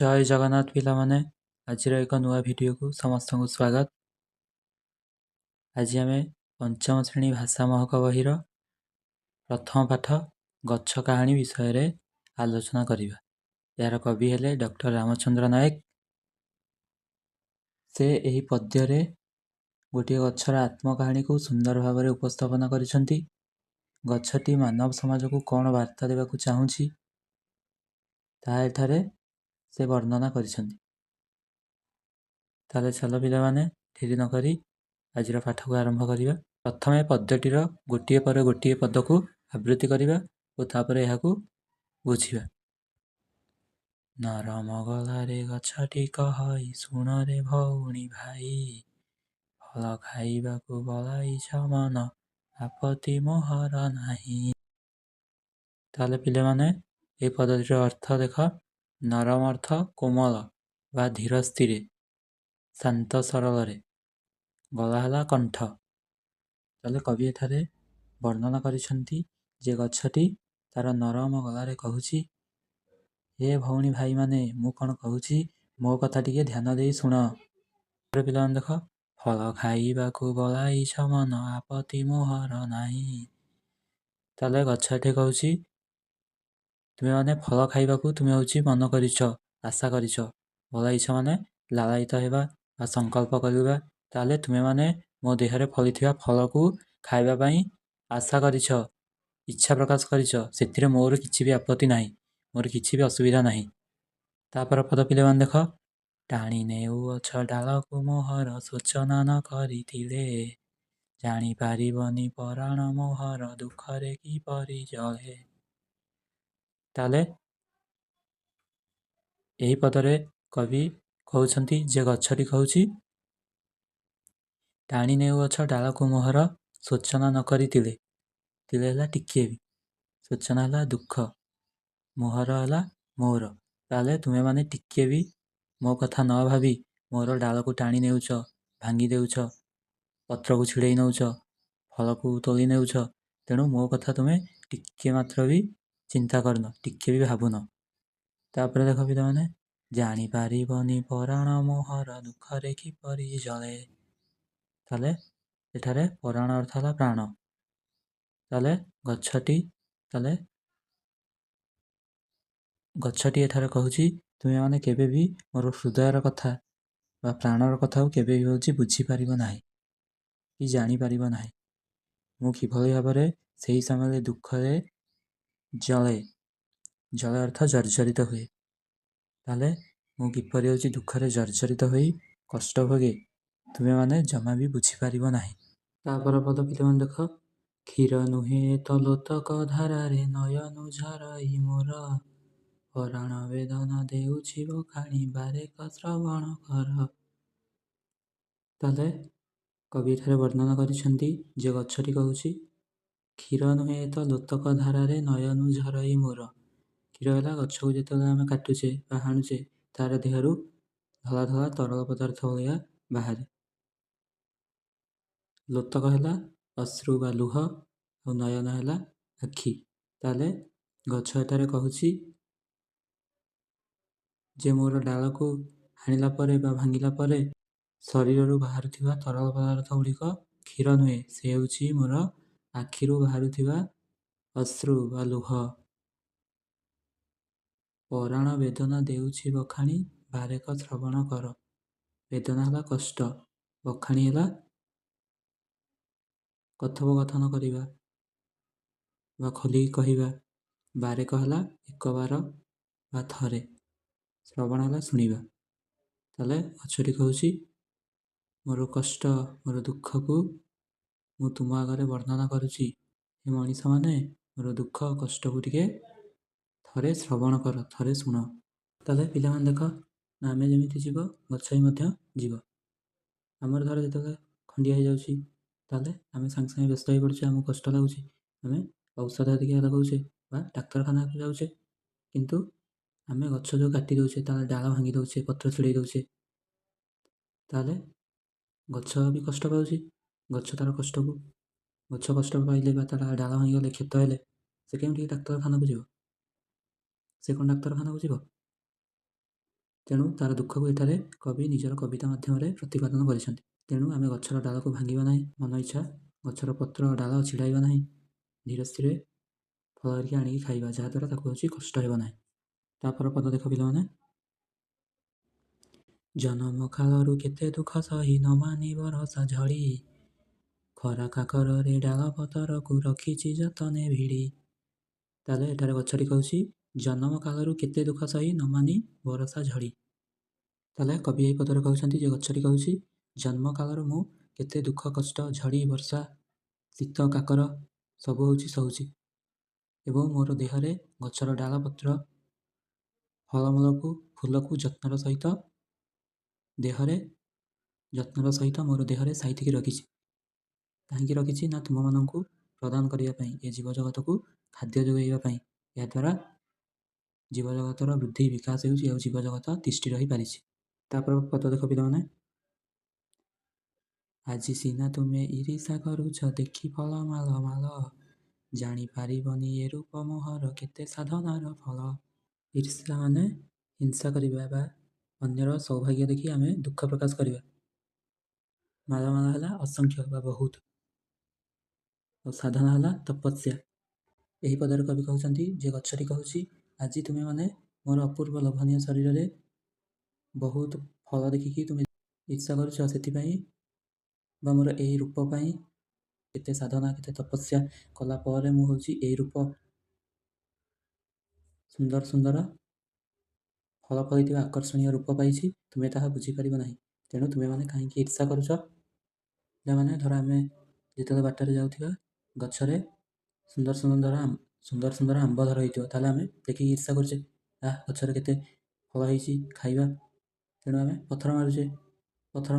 ଜୟ ଜଗନ୍ନାଥ ପିଲାମାନେ, ଆଜିର ଏକ ନୂଆ ଭିଡ଼ିଓକୁ ସମସ୍ତଙ୍କୁ ସ୍ୱାଗତ। ଆଜି ଆମେ ପଞ୍ଚମ ଶ୍ରେଣୀ ଭାଷା ମହକ ବହିର ପ୍ରଥମ ପାଠ ଗଛ କାହାଣୀ ବିଷୟରେ ଆଲୋଚନା କରିବା। ଏହାର କବି ହେଲେ ଡକ୍ଟର ରାମଚନ୍ଦ୍ର ନାୟକ। ସେ ଏହି ପଦ୍ୟରେ ଗୋଟିଏ ଗଛର ଆତ୍ମକାହାଣୀକୁ ସୁନ୍ଦର ଭାବରେ ଉପସ୍ଥାପନ କରିଛନ୍ତି। ଗଛଟି ମାନବ ସମାଜକୁ କ'ଣ ବାର୍ତ୍ତା ଦେବାକୁ ଚାହୁଁଛି ତାହା ଏଠାରେ ସେ ବର୍ଣ୍ଣନା କରିଛନ୍ତି। ତାହେଲେ ଚାଲ ପିଲାମାନେ ଡେରି ନକରି ଆଜିର ପାଠକୁ ଆରମ୍ଭ କରିବା। ପ୍ରଥମେ ପଦ୍ୟଟିର ଗୋଟିଏ ପରେ ଗୋଟିଏ ପଦକୁ ଆବୃତ୍ତି କରିବା ଓ ତାପରେ ଏହାକୁ ବୁଝିବା। ନରମ ଗଳାରେ ଗଛଟି କହଇ ଶୁଣରେ ଭଉଣୀ ଭାଇ, ଫଳ ଖାଇବାକୁ ବଳାଇଛ ମନ ଆପତ୍ତି ମୋହର ନାହିଁ। ତାହେଲେ ପିଲାମାନେ ଏହି ପଦ୍ଧତିର ଅର୍ଥ ଦେଖ। ନରମ ଅର୍ଥ କୋମଳ ବା ଧୀର ସ୍ଥିରେ, ଶାନ୍ତ ସରଳରେ। ଗଳା ହେଲା କଣ୍ଠ। ତାହେଲେ କବି ଏଠାରେ ବର୍ଣ୍ଣନା କରିଛନ୍ତି ଯେ ଗଛଟି ତାର ନରମ ଗଳାରେ କହୁଛି, ହେ ଭଉଣୀ ଭାଇମାନେ, ମୁଁ କ'ଣ କହୁଛି ମୋ କଥା ଟିକେ ଧ୍ୟାନ ଦେଇ ଶୁଣ। ପିଲାମାନେ ଦେଖ, ଫଳ ଖାଇବାକୁ ବଳାଇଛ ମନ ଆପତ୍ତି ମୋହର ନାହିଁ। ତାହେଲେ ଗଛ ଏଠି କହୁଛି ତୁମେମାନେ ଫଳ ଖାଇବାକୁ ତୁମେ ମନ କରିଛ, ଆଶା କରିଛ। ବଳାଇଛ ମାନେ ଲାଳାୟିତ ହେବା ବା ସଂକଳ୍ପ କରିବା। ତାହେଲେ ତୁମେମାନେ ମୋ ଦେହରେ ଫଳିଥିବା ଫଳକୁ ଖାଇବା ପାଇଁ ଆଶା କରିଛ, ଇଚ୍ଛା ପ୍ରକାଶ କରିଛ। ସେଥିରେ ମୋର କିଛି ବି ଆପତ୍ତି ନାହିଁ, ମୋର କିଛି ବି ଅସୁବିଧା ନାହିଁ। ତାପର ପଦ ପିଲାମାନେ ଦେଖ, ଟାଣି ନେଉଅଛ ଡାଳକୁ ମୋହର ଶୋଚନା ନ କରିଥିଲେ, ଜାଣିପାରିବନି ପରାଣ ମୋହର ଦୁଃଖରେ କିପରି ଜଳେ। ତାହେଲେ ଏହି ପଦରେ କବି କହୁଛନ୍ତି ଯେ ଗଛଟି କହୁଛି ଟାଣି ନେଉଅଛ ଡାଳକୁ ମୋହର ଶୋଚନା ନ କରିଥିଲେ। ତିଳେ ହେଲା ଟିକିଏ ବି, ଶୋଚନା ହେଲା ଦୁଃଖ, ମୋହର ହେଲା ମୋର। ତାହେଲେ ତୁମେମାନେ ଟିକିଏ ବି ମୋ କଥା ନ ଭାବି ମୋର ଡାଳକୁ ଟାଣି ନେଉଛ, ଭାଙ୍ଗି ଦେଉଛ, ପତ୍ରକୁ ଛିଡ଼େଇ ନେଉଛ, ଫଳକୁ ତୋଳି ନେଉଛ। ତେଣୁ ମୋ କଥା ତୁମେ ଟିକିଏ ମାତ୍ର ବି ଚିନ୍ତା କରିନ, ଟିକିଏ ବି ଭାବୁନ। ତାପରେ ଦେଖ ପିଲାମାନେ, ଜାଣିପାରିବନି ପରାଣ ମୋହର ଦୁଃଖରେ କିପରି ଜଳେ। ତାହେଲେ ଏଠାରେ ପରାଣ ଅର୍ଥ ହେଲା ପ୍ରାଣ। ତାହେଲେ ଗଛଟି ଏଠାରେ କହୁଛି ତୁମେମାନେ କେବେ ବି ମୋର ହୃଦୟର କଥା ବା ପ୍ରାଣର କଥାକୁ କେବେ ବି ବୁଝିପାରିବ ନାହିଁ କି ଜାଣିପାରିବ ନାହିଁ। ମୁଁ କିଭଳି ଭାବରେ ସେହି ସମୟରେ ଦୁଃଖରେ ଜଳେ, ଜଳେ ଅର୍ଥ ଜର୍ଜରିତ ହୁଏ। ତାହେଲେ ମୁଁ କିପରି ଦୁଃଖରେ ଜର୍ଜରିତ ହୋଇ କଷ୍ଟ ଭୋଗେ, ତୁମେମାନେ ଜମା ବି ବୁଝିପାରିବ ନାହିଁ। ତାପର ପଦ ପିଲାମାନେ ଦେଖ, କ୍ଷୀର ନୁହେଁ ତ ଲୋତକ ଧାରାରେ ନୟନୁ ଝରାଇ ମୋର, ପରାଣ ବେଦନା ଦେଉଛି ବଖାଣି ବାରେକ ଶ୍ରବଣ କର। ତାହେଲେ କବି ଏଠାରେ ବର୍ଣ୍ଣନା କରିଛନ୍ତି ଯେ ଗଛଟି କହୁଛି କ୍ଷୀର ନୁହେଁ ତ ଲୋତକ ଧାରାରେ ନୟନୁ ଝରାଇ ମୋର। କ୍ଷୀର ହେଲା ଗଛକୁ ଯେତେବେଳେ ଆମେ କାଟୁଛେ ବା ହାଣୁଛେ ତାର ଦେହରୁ ଧଳା ଧଳା ତରଳ ପଦାର୍ଥ ଭଳିଆ ବାହାରେ। ଲୋତକ ହେଲା ଅଶ୍ରୁ ବା ଲୁହ, ଆଉ ନୟନ ହେଲା ଆଖି। ତାହେଲେ ଗଛ ଏଠାରେ କହୁଛି ଯେ ମୋର ଡାଳକୁ ହାଣିଲା ପରେ ବା ଭାଙ୍ଗିଲା ପରେ ଶରୀରରୁ ବାହାରୁଥିବା ତରଳ ପଦାର୍ଥ ଗୁଡ଼ିକ କ୍ଷୀର ନୁହେଁ, ସେ ହେଉଛି ମୋର ଆଖିରୁ ବାହାରୁଥିବା ଅଶ୍ରୁ ବା ଲୁହ। ପରାଣ ବେଦନା ଦେଉଛି ବଖାଣି ବାରେକ ଶ୍ରବଣ କର। ବେଦନା ହେଲା କଷ୍ଟ, ବଖାଣି ହେଲା କଥୋପକଥନ କରିବା ବା ଖୋଲିକି କହିବା। ବାରେକ ହେଲା ଏକବାର ବା ଥରେ, ଶ୍ରବଣ ହେଲା ଶୁଣିବା। ତାହେଲେ ଗଛଟି କହୁଛି ମୋର କଷ୍ଟ, ମୋର ଦୁଃଖକୁ ମୁଁ ତୁମ ଆଗରେ ବର୍ଣ୍ଣନା କରୁଛି। ଏ ମଣିଷମାନେ ମୋର ଦୁଃଖ କଷ୍ଟକୁ ଟିକେ ଥରେ ଶ୍ରବଣ କର, ଥରେ ଶୁଣ। ତାହେଲେ ପିଲାମାନେ ଦେଖ, ଆମେ ଯେମିତି ଯିବ ଗଛ ବି ମଧ୍ୟ ଯିବ। ଆମର ଧର ଯେତେବେଳେ ଖଣ୍ଡିଆ ହେଇଯାଉଛି ତାହେଲେ ଆମେ ସାଙ୍ଗେ ସାଙ୍ଗେ ବ୍ୟସ୍ତ ହୋଇପଡ଼ୁଛେ, ଆମକୁ କଷ୍ଟ ଲାଗୁଛି, ଆମେ ଔଷଧ ଟିକେ ଲଗାଉଛେ ବା ଡାକ୍ତରଖାନାକୁ ଯାଉଛେ। କିନ୍ତୁ ଆମେ ଗଛ ଯେଉଁ କାଟି ଦେଉଛେ, ତାର ଡାଳ ଭାଙ୍ଗି ଦେଉଛେ, ପତ୍ର ଛିଡ଼େଇ ଦେଉଛେ, ତାହେଲେ ଗଛ ବି କଷ୍ଟ ପାଉଛି। ଗଛ କଷ୍ଟ ପାଇଲେ ବା ତାର ଡାଳ ଭାଙ୍ଗିଗଲେ, କ୍ଷତ ହେଲେ ସେ କେମିତି ଡାକ୍ତରଖାନାକୁ ଯିବ? ସେ କ'ଣ ଡାକ୍ତରଖାନାକୁ ଯିବ? ତେଣୁ ତାର ଦୁଃଖକୁ ଏଠାରେ କବି ନିଜର କବିତା ମାଧ୍ୟମରେ ପ୍ରତିପାଦନ କରିଛନ୍ତି। ତେଣୁ ଆମେ ଗଛର ଡାଳକୁ ଭାଙ୍ଗିବା ନାହିଁ, ମନ ଇଚ୍ଛା ଗଛର ପତ୍ର ଡାଳ ଛିଡ଼ାଇବା ନାହିଁ, ଧୀରେ ସ୍ଥିରେ ଫଳ ହେରିକା ଆଣିକି ଖାଇବା, ଯାହାଦ୍ୱାରା ତାକୁ ହେଉଛି କଷ୍ଟ ହେବ ନାହିଁ। ତାପର ପଦ ଦେଖ ପିଲାମାନେ, ଜନମ କାଳରୁ କେତେ ଦୁଃଖ ସହି ନ ମାନି ବରଷା ଝଡ଼ି, ଖରା କାକରରେ ଡାଳ ପତରକୁ ରଖିଛି ଯତନେ ଭିଡ଼ି। ତାହେଲେ ଏଠାରେ ଗଛଟି କହୁଛି ଜନମ କାଳରୁ କେତେ ଦୁଃଖ ସହି ନ ମାନି ବରଷା ଝଡ଼ି। ତାହେଲେ କବି ଏହି ପଦରେ କହୁଛନ୍ତି ଯେ ଗଛଟି କହୁଛି ଜନ୍ମ କାଳରୁ ମୁଁ କେତେ ଦୁଃଖ କଷ୍ଟ, ଝଡ଼ି ବର୍ଷା, ଶୀତ କାକର ସବୁ ହେଉଛି ସହୁଛି, ଏବଂ ମୋର ଦେହରେ ଗଛର ଡାଳ ପତ୍ର ଫଳମୂଳକୁ ଫୁଲକୁ ମୋର ଦେହରେ ସାଇତିକି ରଖିଛି। କାହିଁକି ରଖିଛି ନା ତୁମମାନଙ୍କୁ ପ୍ରଦାନ କରିବା ପାଇଁ, ଏ ଜୀବଜଗତକୁ ଖାଦ୍ୟ ଯୋଗାଇବା ପାଇଁ। ଏହାଦ୍ୱାରା ଜୀବଜଗତର ବୃଦ୍ଧି ବିକାଶ ହେଉଛି ଆଉ ଜୀବଜଗତ ତିଷ୍ଠି ରହିପାରିଛି। ତାପରେ ପଦ ଦେଖ ପିଲାମାନେ, ଆଜି ସିନା ତୁମେ ଇରିଷା କରୁଛ ଦେଖି ଫଳ ମାଳ ମାଳ, ଜାଣିପାରିବନି ଏ ରୂପ ମୋହର କେତେ ସାଧନାର ଫଳ। ଇର୍ଷା ମାନେ ହିଂସା କରିବା ବା ଅନ୍ୟର ସୌଭାଗ୍ୟ ଦେଖି ଆମେ ଦୁଃଖ ପ୍ରକାଶ କରିବା। ମାଳ ମାଳ ହେଲା ଅସଂଖ୍ୟ ବା ବହୁତ, ଆଉ ସାଧନା ହେଲା ତପସ୍ୟା। ଏହି ପଦରେ କବି କହୁଛନ୍ତି ଯେ ଗଛଟି କହୁଛି ଆଜି ତୁମେମାନେ ମୋର ଅପୂର୍ବ ଲୋଭନୀୟ ଶରୀରରେ ବହୁତ ଫଳ ଦେଖିକି ତୁମେ ଇର୍ଷା କରୁଛ, ସେଥିପାଇଁ ବା ମୋର ଏହି ରୂପ ପାଇଁ କେତେ ସାଧନା କେତେ ତପସ୍ୟା କଲା ପରେ ମୁଁ ହେଉଛି ଏହି ରୂପ ସୁନ୍ଦର ସୁନ୍ଦର ଫଳ ଫଳିଥିବା ଆକର୍ଷଣୀୟ ରୂପ ପାଇଛି, ତୁମେ ତାହା ବୁଝିପାରିବ ନାହିଁ। ତେଣୁ ତୁମେମାନେ କାହିଁକି ଇର୍ଷା କରୁଛ? ପିଲାମାନେ ଧର ଆମେ ଯେତେବେଳେ ବାଟରେ ଯାଉଥିବା ଗଛରେ ସୁନ୍ଦର ସୁନ୍ଦର ଆମ୍ବ ଧର ହେଇଥିବ, ତାହେଲେ ଆମେ ଦେଖିକି ଇର୍ଷା କରୁଛେ, ଗଛରେ କେତେ ଫଳ ହେଇଛି ଖାଇବା। ତେଣୁ ଆମେ ପଥର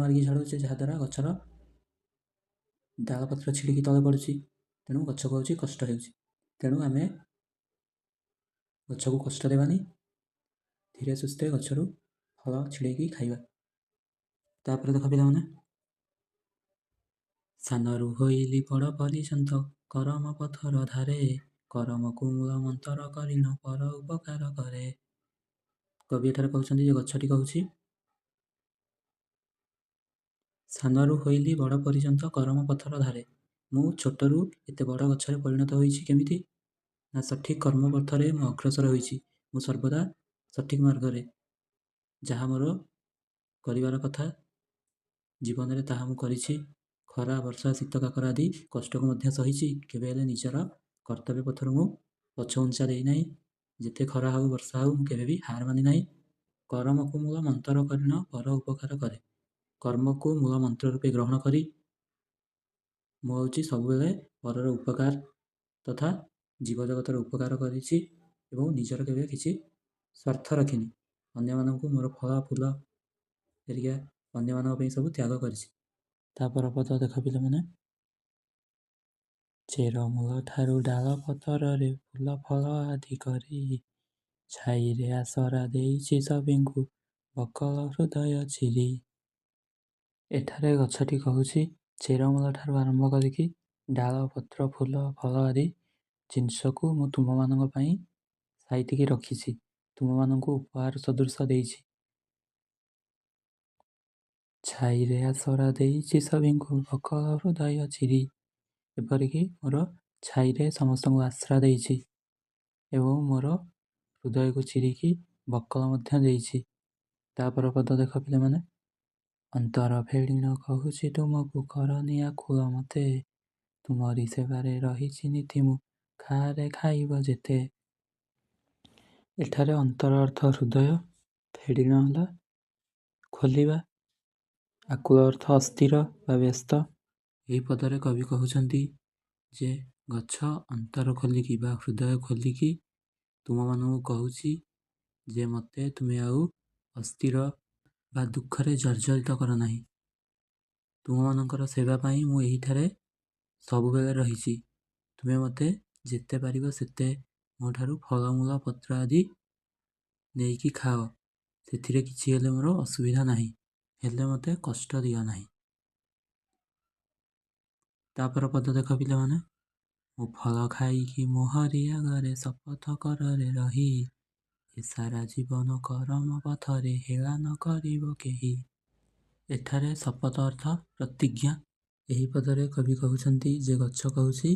ମାରିକି ଝାଡ଼ୁଛେ, ଯାହାଦ୍ୱାରା ଗଛର ଡାଳପତ୍ର ଛିଡ଼ିକି ତଳେ ପଡ଼ୁଛି। ତେଣୁ ଗଛକୁ ହେଉଛି କଷ୍ଟ ହେଉଛି। ତେଣୁ ଆମେ ଗଛକୁ କଷ୍ଟ ଦେବାନି, ଧୀରେ ସୁସ୍ଥେ ଗଛରୁ ଫଳ ଛିଡ଼େଇକି ଖାଇବା। ତାପରେ ଦେଖ ପିଲାମାନେ, ସାନରୁ ହୋଇଲି ବଡ଼ ପର୍ଯ୍ୟନ୍ତ କରମ ପଥର ଧାରେ, କରମକୁ ମୂଳ ମନ୍ତର କରିନ ପର ଉପକାର କରେ। କବି ଏଠାରେ କହୁଛନ୍ତି ଯେ ଗଛଟି କହୁଛି ସାନରୁ ହୋଇଲି ବଡ଼ ପର୍ଯ୍ୟନ୍ତ କରମ ପଥର ଧାରେ। ମୁଁ ଛୋଟରୁ ଏତେ ବଡ଼ ଗଛରେ ପରିଣତ ହୋଇଛି କେମିତି? ନା ସଠିକ୍ କର୍ମ ପଥରେ ମୁଁ ଅଗ୍ରସର ହୋଇଛି। ମୁଁ ସର୍ବଦା ସଠିକ୍ ମାର୍ଗରେ ଯାହା ମୋର କରିବାର କଥା ଜୀବନରେ ତାହା ମୁଁ କରିଛି। ଖରା ବର୍ଷା ଶୀତ କାକର ଆଦି କଷ୍ଟକୁ ମଧ୍ୟ ସହିଛି। କେବେ ହେଲେ ନିଜର କର୍ତ୍ତବ୍ୟ ପଥରୁ ମୁଁ ପଛଘୁଞ୍ଚା ଦେଇନାହିଁ। ଯେତେ ଖରା ହେଉ ବର୍ଷା ହେଉ ମୁଁ କେବେ ବି ହାର ମାନି ନାହିଁ। କରମକୁ ମୂଳ ମନ୍ତର କରିନ ପର ଉପକାର କରେ। କର୍ମକୁ ମୂଳ ମନ୍ତ୍ର ରୂପେ ଗ୍ରହଣ କରି ମୁଁ ହେଉଛି ସବୁବେଳେ ପରର ଉପକାର ତଥା ଜୀବଜଗତର ଉପକାର କରିଛି ଏବଂ ନିଜର କେବେ କିଛି ସ୍ୱାର୍ଥ ରଖିନି। ଅନ୍ୟମାନଙ୍କୁ ମୋର ଫଳ ଫୁଲ ହେରିକା ଅନ୍ୟମାନଙ୍କ ପାଇଁ ସବୁ ତ୍ୟାଗ କରିଛି। ତାପର ପଦ ଦେଖ ପିଲାମାନେ, ଚେରମୂଳ ଠାରୁ ଡାଳ ପତରରେ ଫୁଲ ଫଳ ଆଦି କରି, ଛାଇରେ ଆସରା ଦେଇଛି ସଭିଙ୍କୁ ବକଳ ହୃଦୟ ଚିରି। ଏଠାରେ ଗଛଟି କହୁଛି ଚେରମୂଳ ଠାରୁ ଆରମ୍ଭ କରିକି ଡାଳ ପତ୍ର ଫୁଲ ଫଳ ଆଦି ଜିନିଷକୁ ମୁଁ ତୁମମାନଙ୍କ ପାଇଁ ସାଇତିକି ରଖିଛି, ତୁମମାନଙ୍କୁ ଉପହାର ସଦୃଶ ଦେଇଛି। ଛାଇରେ ଆସରା ଦେଇଛି ସଭିଙ୍କୁ ବକଳ ହୃଦୟ ଚିରି, ଏପରିକି ମୋର ଛାଇରେ ସମସ୍ତଙ୍କୁ ଆଶ୍ରା ଦେଇଛି ଏବଂ ମୋର ହୃଦୟକୁ ଚିରିକି ବକଳ ମଧ୍ୟ ଦେଇଛି। ତାପର ପଦ ଦେଖ ପିଲାମାନେ, ଅନ୍ତର ଫେଡ଼ିଣ କହୁଛି ତୁମକୁ କରନି ଆକୁଳ ମତେ, ତୁମରି ସେବାରେ ରହିଛି ନୀତି ମୁଁ ଖାରେ ଖାଇବ ଯେତେ। ଏଠାରେ ଅନ୍ତର ଅର୍ଥ ହୃଦୟ, ଫେଡ଼ିଣ ହେଲା ଖୋଲିବା, ଆକୁଳ ଅର୍ଥ ଅସ୍ଥିର ବା ବ୍ୟସ୍ତ। ଏହି ପଦରେ କବି କହୁଛନ୍ତି ଯେ ଗଛ ଅନ୍ତର ଖୋଲିକି ବା ହୃଦୟ ଖୋଲିକି ତୁମମାନଙ୍କୁ କହୁଛି ଯେ ମୋତେ ତୁମେ ଆଉ ଅସ୍ଥିର ବା ଦୁଃଖରେ ଜର୍ଜରିତ କର ନାହିଁ। ତୁମମାନଙ୍କର ସେବା ପାଇଁ ମୁଁ ଏହିଠାରେ ସବୁବେଳେ ରହିଛି। ତୁମେ ମୋତେ ଯେତେ ପାରିବ ସେତେ ମୋ ଠାରୁ ଫଳମୂଳ ପତ୍ର ଆଦି ନେଇକି ଖାଅ, ସେଥିରେ କିଛି ହେଲେ ମୋର ଅସୁବିଧା ନାହିଁ, ହେଲେ ମୋତେ କଷ୍ଟ ଦିଅ ନାହିଁ। ତାପର ପଦ ଦେଖ ପିଲାମାନେ, ମୁଁ ଫଳ ଖାଇକି ମୋହରି ଆଗରେ ଶପଥ କରରେ ରହି, ଏ ସାରା ଜୀବନ କରମ ପଥରେ ହେଳା ନ କରିବ କେହି। ଏଠାରେ ଶପଥ ଅର୍ଥ ପ୍ରତିଜ୍ଞା। ଏହି ପଦରେ କବି କହୁଛନ୍ତି ଯେ ଗଛ କହୁଛି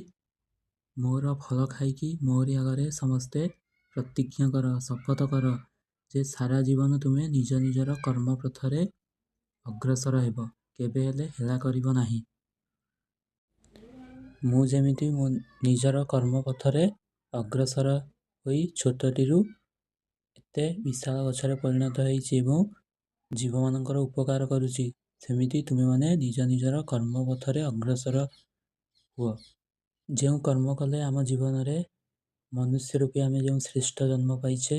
ମୋର ଫଳ ଖାଇକି ମୋରି ଆଗରେ ସମସ୍ତେ ପ୍ରତିଜ୍ଞା କର, ଶପଥ କର ଯେ ସାରା ଜୀବନ ତୁମେ ନିଜ ନିଜର କର୍ମ ପଥରେ ଅଗ୍ରସର ହେବ, କେବେ ହେଲେ ହେଳା କରିବ ନାହିଁ। ମୁଁ ଯେମିତି ମୋ ନିଜର କର୍ମ ପଥରେ ଅଗ୍ରସର ହୋଇ ଛୋଟଟିରୁ ଏତେ ବିଶାଳ ଗଛରେ ପରିଣତ ହେଇଛି ଏବଂ ଜୀବମାନଙ୍କର ଉପକାର କରୁଛି, ସେମିତି ତୁମେମାନେ ନିଜ ନିଜର କର୍ମ ପଥରେ ଅଗ୍ରସର ହୁଅ। ଯେଉଁ କର୍ମ କଲେ ଆମ ଜୀବନରେ ମନୁଷ୍ୟ ରୂପୀ ଆମେ ଯେଉଁ ଶ୍ରେଷ୍ଠ ଜନ୍ମ ପାଇଛେ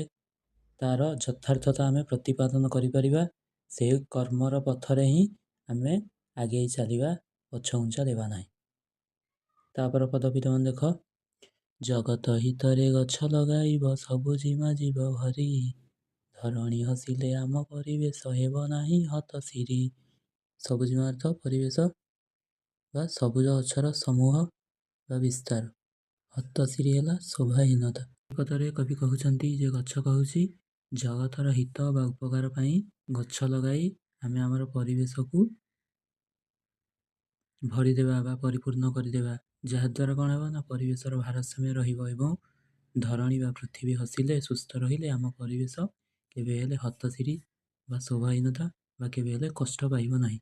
ତାର ଯଥାର୍ଥତା ଆମେ ପ୍ରତିପାଦନ କରିପାରିବା, ସେହି କର୍ମର ପଥରେ ହିଁ ଆମେ ଆଗେଇ ଚାଲିବା, ପଛଘୁଞ୍ଚା ଦେବା ନାହିଁ। ତାପର ପଦ ପିଲାମାନେ ଦେଖ, ଜଗତ ହିତରେ ଗଛ ଲଗାଇବ ସବୁ ଜିମା ଯିବ ଭରି, ଧରଣୀ ହସିଲେ ଆମ ପରିବେଶ ହେବ ନାହିଁ ହତଶିରି। ସବୁଜିମା ଅର୍ଥ ପରିବେଶ ବା ସବୁଜ ଗଛର ସମୂହ ବା ବିସ୍ତାର। ହତଶିରି ହେଲା ଶୋଭାହୀନତା। ପଦରେ କବି କହୁଛନ୍ତି ଯେ ଗଛ କହୁଛି ଜଗତର ହିତ ବା ଉପକାର ପାଇଁ ଗଛ ଲଗାଇ ଆମେ ଆମର ପରିବେଶକୁ ଭରିଦେବା ବା ପରିପୂର୍ଣ୍ଣ କରିଦେବା, ଯାହାଦ୍ୱାରା କ'ଣ ହେବ ନା ପରିବେଶର ଭାରସାମ୍ୟ ରହିବ ଏବଂ ଧରଣୀ ବା ପୃଥିବୀ ହସିଲେ ସୁସ୍ଥ ରହିଲେ ଆମ ପରିବେଶ କେବେ ହେଲେ ହତଶିରି ବା ଶୋଭାହୀନତା ବା କେବେ ହେଲେ କଷ୍ଟ ପାଇବ ନାହିଁ।